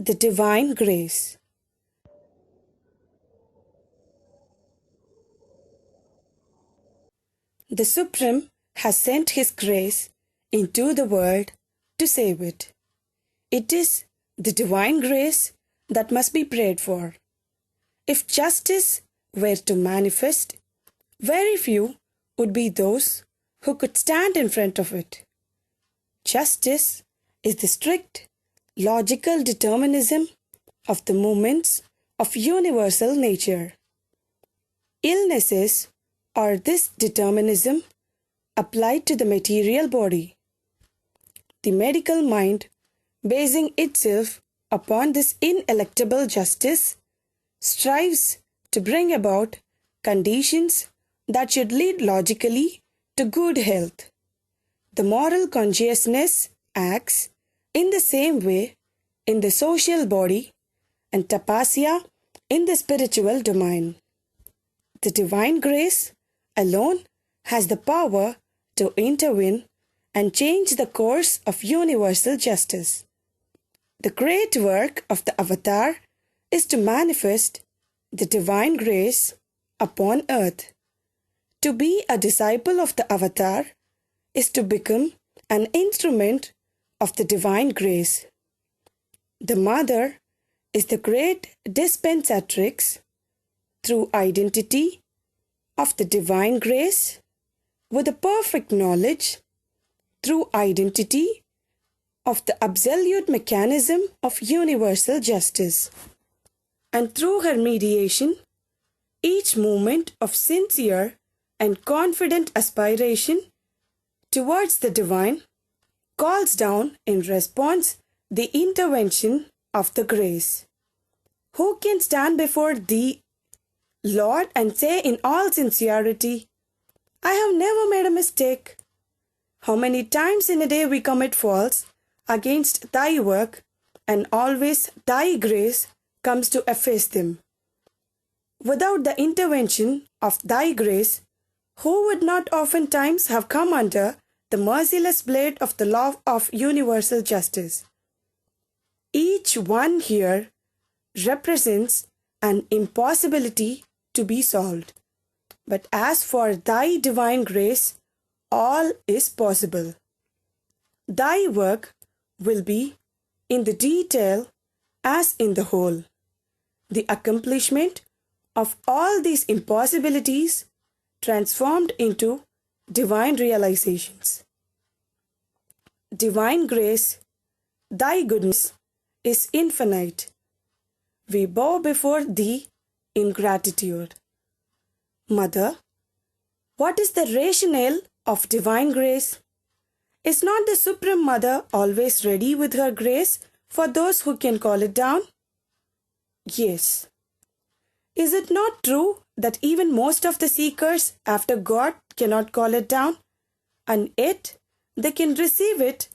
the divine grace. The Supreme has sent His grace into the world to save it. It is the divine grace that must be prayed for. If justice were to manifest, very few would be those who could stand in front of it. Justice is the strict, logical determinism of the movements of universal nature. Illnesses are this determinism applied to the material body. The medical mind, basing itself upon this ineluctable justice, strives to bring about conditions that should lead logically to good health. The moral consciousness acts in the same way in the social body and tapasya in the spiritual domain. The divine grace alone has the power to intervene and change the course of universal justice. The great work of the avatar is to manifest the divine grace upon earth. To be a disciple of the avatar is to become an instrument of the divine grace. The mother is the great dispensatrix through identity of the divine grace with a perfect knowledge through identity of the absolute mechanism of universal justice. And through her mediation, each movement of sincere and confident aspiration towards the divine calls down in response the intervention of the grace. Who can stand before thee, Lord, and say in all sincerity, I have never made a mistake? How many times in a day we commit faults against thy work, and always thy grace comes to efface them. Without the intervention of thy grace, who would not oftentimes have come under the merciless blade of the law of universal justice? Each one here represents an impossibility to be solved. But as for thy divine grace, all is possible. Thy work will be in the detail as in the whole. The accomplishment of all these impossibilities transformed into divine realizations. Divine grace, thy goodness is infinite. We bow before thee in gratitude. Mother, what is the rationale of divine grace? Is not the Supreme Mother always ready with her grace for those who can call it down? Yes. Is it not true that even most of the seekers after God cannot call it down, and yet they can receive it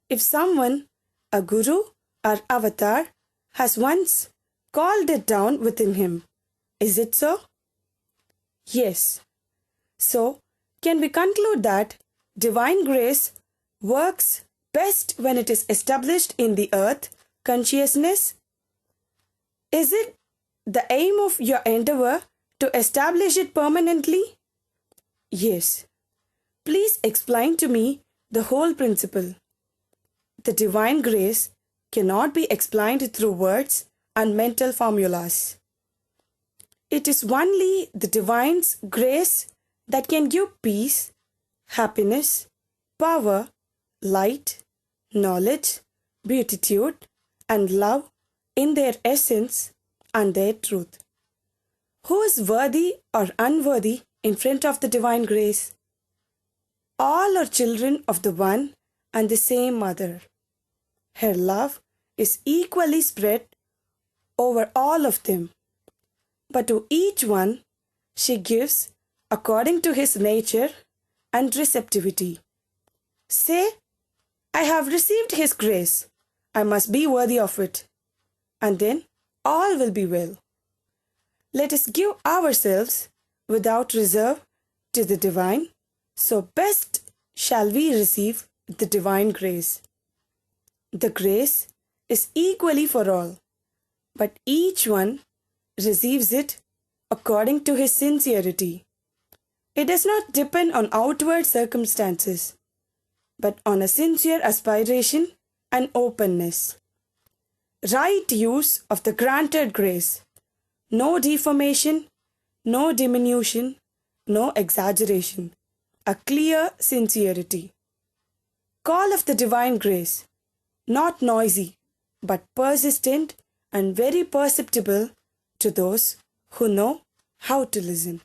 if someone, a guru or avatar, has once called it down within him? Is it so? Yes. So, can we conclude that divine grace works best when it is established in the earth consciousness? Is it the aim of your endeavor to establish it permanently? Yes. Please explain to me the whole principle. The divine grace cannot be explained through words and mental formulas. It is only the divine's grace that can give peace, happiness, power, light, knowledge, beatitude, and love in their essence and their truth. Who is worthy or unworthy in front of the divine grace? All are children of the one and the same mother. Her love is equally spread over all of them, but to each one she gives according to his nature and receptivity. Say, I have received his grace, I must be worthy of it, and then all will be well. Let us give ourselves without reserve to the divine, so best shall we receive the divine grace. The grace is equally for all. but each one receives it according to his sincerity. It does not depend on outward circumstances, but on a sincere aspiration and openness. Right use of the granted grace. No deformation, no diminution, no exaggeration. A clear sincerity. Call of the divine grace. Not noisy, but persistent and very perceptible to those who know how to listen.